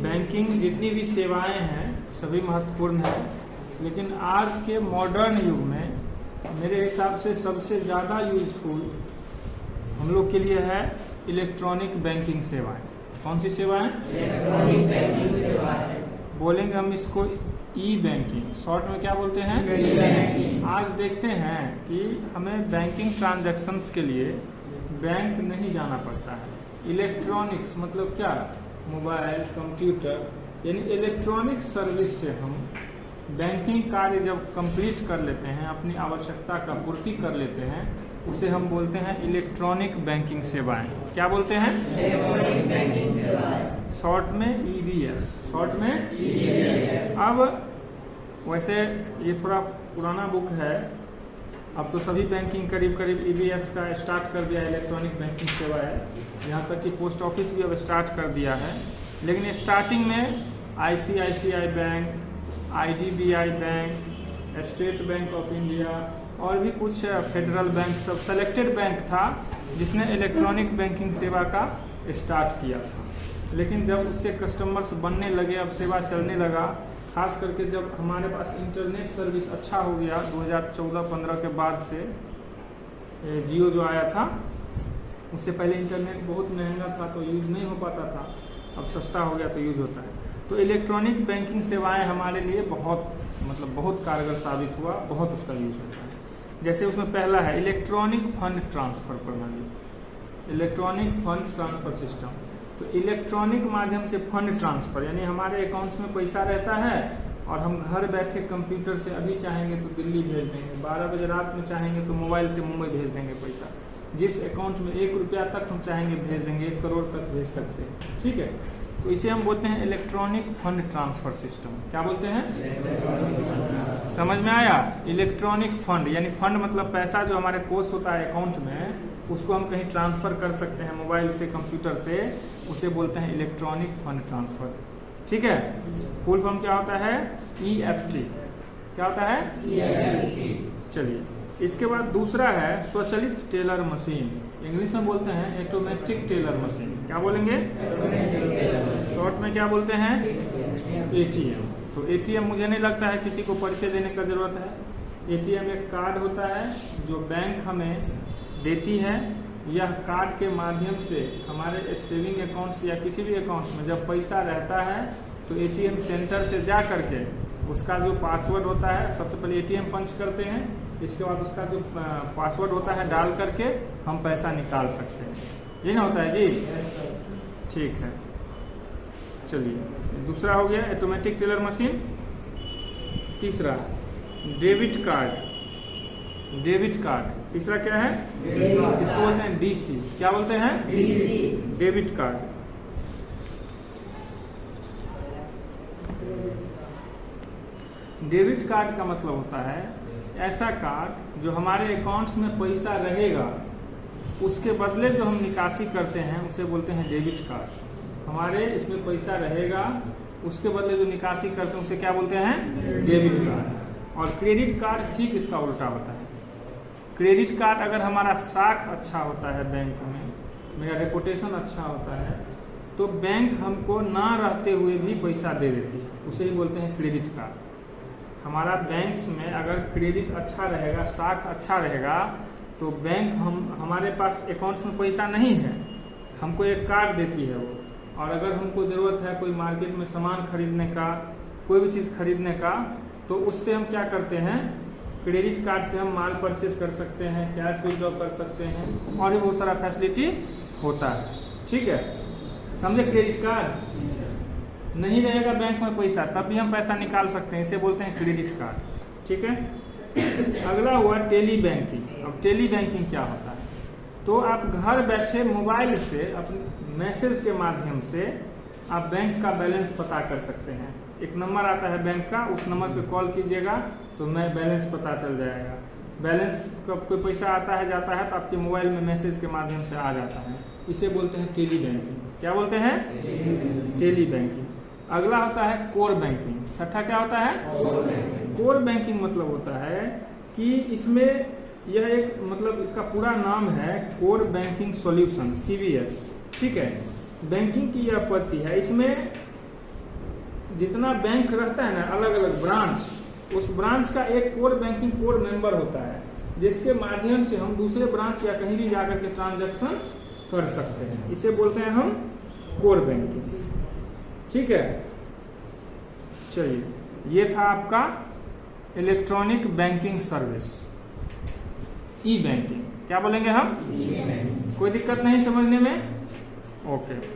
Banking जितनी भी सेवाएं हैं सभी महत्वपूर्ण हैं, लेकिन आज के मॉडर्न युग में मेरे हिसाब से सबसे ज़्यादा यूजफुल हम लोग के लिए है इलेक्ट्रॉनिक बैंकिंग सेवाएं। कौन सी सेवाएं? इलेक्ट्रॉनिक बैंकिंग सेवाएं। बोलेंगे हम इसको ई बैंकिंग, शॉर्ट में क्या बोलते हैं? ई बैंकिंग। आज देखते हैं कि हमें बैंकिंग ट्रांजैक्शंस के लिए बैंक नहीं जाना पड़ता है। इलेक्ट्रॉनिक्स मतलब क्या? मोबाइल, कंप्यूटर, यानी इलेक्ट्रॉनिक सर्विस से हम बैंकिंग कार्य जब कंप्लीट कर लेते हैं, अपनी आवश्यकता का पूर्ति कर लेते हैं, उसे हम बोलते हैं इलेक्ट्रॉनिक बैंकिंग सेवाएं। क्या बोलते हैं? इलेक्ट्रॉनिक बैंकिंग सेवाएं। शॉर्ट में ईबीएस। शॉर्ट में ईबीएस। अब वैसे ये थोड़ा पुराना बुक है, अब तो सभी बैंकिंग करीब करीब ईबीएस का स्टार्ट कर दिया है, इलेक्ट्रॉनिक बैंकिंग सेवा है। यहाँ तक कि पोस्ट ऑफिस भी अब स्टार्ट कर दिया है। लेकिन स्टार्टिंग में ICICI bank, IDBI bank, state bank of India और भी कुछ फेडरल बैंक, सब सेलेक्टेड बैंक था जिसने इलेक्ट्रॉनिक बैंकिंग सेवा का स्टार्ट किया था। लेकिन जब उससे कस्टमर्स बनने लगे, अब सेवा चलने लगा, खास करके जब हमारे पास इंटरनेट सर्विस अच्छा हो गया 2014-15 के बाद से, जियो जो आया था, उससे पहले इंटरनेट बहुत महंगा था तो यूज़ नहीं हो पाता था, अब सस्ता हो गया तो यूज होता है। तो इलेक्ट्रॉनिक बैंकिंग सेवाएं हमारे लिए बहुत कारगर साबित हुआ, बहुत उसका यूज होता है। जैसे उसमें पहला है इलेक्ट्रॉनिक फंड ट्रांसफर प्रणाली, इलेक्ट्रॉनिक फंड ट्रांसफर सिस्टम। तो इलेक्ट्रॉनिक माध्यम से फंड ट्रांसफर, यानी हमारे अकाउंट्स में पैसा रहता है और हम घर बैठे कंप्यूटर से अभी चाहेंगे तो दिल्ली भेज देंगे, 12 बजे रात में चाहेंगे तो मोबाइल से मुंबई भेज देंगे पैसा। जिस अकाउंट में 1 रुपया तक हम चाहेंगे भेज देंगे, 1 करोड़ तक भेज सकते हैं। ठीक है, तो इसे हम बोलते हैं इलेक्ट्रॉनिक फंड ट्रांसफर सिस्टम। क्या बोलते हैं? समझ में आया? इलेक्ट्रॉनिक फंड यानी फंड मतलब पैसा जो हमारे कोष होता है अकाउंट में, उसको हम कहीं ट्रांसफर कर सकते हैं मोबाइल से, कंप्यूटर से, उसे बोलते हैं इलेक्ट्रॉनिक फंड ट्रांसफर। ठीक है, फुल फॉर्म क्या होता है? EFT। क्या होता है? EFT। चलिए, इसके बाद दूसरा है स्वचालित टेलर मशीन, इंग्लिश में बोलते हैं ऑटोमेटिक टेलर मशीन। क्या बोलेंगे? शॉर्ट में क्या बोलते हैं? ATM। तो ATM मुझे नहीं लगता है किसी को परिचय देने का जरूरत है। ATM एक कार्ड होता है जो बैंक हमें देती है। यह कार्ड के माध्यम से हमारे सेविंग अकाउंट्स या किसी भी अकाउंट्स में जब पैसा रहता है तो ATM सेंटर से जा करके उसका जो पासवर्ड होता है, सबसे पहले ATM पंच करते हैं, इसके बाद उसका जो पासवर्ड होता है डाल करके हम पैसा निकाल सकते हैं। ये ना होता है जी? ठीक है, चलिए, दूसरा हो गया ऑटोमेटिक टेलर मशीन। तीसरा डेबिट कार्ड। डेबिट कार्ड तीसरा क्या है? इसको बोलते हैं DC। क्या बोलते हैं? DC। Debit card. Debit card का मतलब होता है ऐसा कार्ड जो हमारे अकाउंट्स में पैसा रहेगा, उसके बदले जो हम निकासी करते हैं उसे बोलते हैं डेबिट कार्ड। हमारे इसमें पैसा रहेगा, उसके बदले जो निकासी करते हैं उसे क्या बोलते हैं? Debit card. और क्रेडिट कार्ड ठीक इसका उल्टा होता है। क्रेडिट कार्ड अगर हमारा साख अच्छा होता है, बैंक में मेरा रेपुटेशन अच्छा होता है, तो बैंक हमको ना रहते हुए भी पैसा दे देती है, उसे ही बोलते हैं क्रेडिट कार्ड। हमारा बैंक्स में अगर क्रेडिट अच्छा रहेगा, साख अच्छा रहेगा, तो बैंक हमारे पास अकाउंट्स में पैसा नहीं है, हमको एक कार्ड देती है वो, और अगर हमको ज़रूरत है कोई मार्केट में सामान खरीदने का, कोई भी चीज़ खरीदने का, तो उससे हम क्या करते हैं? क्रेडिट कार्ड से हम माल परचेज कर सकते हैं, कैश विड्रॉ कर सकते हैं, और भी बहुत सारा फैसिलिटी होता है। ठीक है, समझे? क्रेडिट कार्ड नहीं रहेगा बैंक में पैसा, तब भी हम पैसा निकाल सकते हैं, इसे बोलते हैं क्रेडिट कार्ड। ठीक है, अगला हुआ टेली बैंकिंग। अब टेली बैंकिंग क्या होता है? तो आप घर बैठे मोबाइल से अपने मैसेज के माध्यम से आप बैंक का बैलेंस पता कर सकते हैं। एक नंबर आता है बैंक का, उस नंबर पे कॉल कीजिएगा तो मैं बैलेंस पता चल जाएगा। बैलेंस का कोई पैसा आता है जाता है तो आपके मोबाइल में मैसेज के माध्यम से आ जाता है, इसे बोलते हैं टेली बैंकिंग। क्या बोलते हैं? Tele banking. अगला होता है कोर बैंकिंग। छठा क्या होता है? कोर बैंकिंग मतलब होता है कि इसमें यह एक मतलब इसका पूरा नाम है कोर बैंकिंग सॉल्यूशन, CBS। ठीक है, बैंकिंग की यह पद्धति है, इसमें जितना बैंक रहता है ना, अलग अलग ब्रांच, उस ब्रांच का एक कोर बैंकिंग कोर मेंबर होता है, जिसके माध्यम से हम दूसरे ब्रांच या कहीं भी जाकर के ट्रांजैक्शन कर सकते हैं। इसे बोलते हैं हम कोर बैंकिंग। ठीक है, चलिए, ये था आपका इलेक्ट्रॉनिक बैंकिंग सर्विस, ई बैंकिंग। क्या बोलेंगे हम? कोई दिक्कत नहीं समझने में? ओके।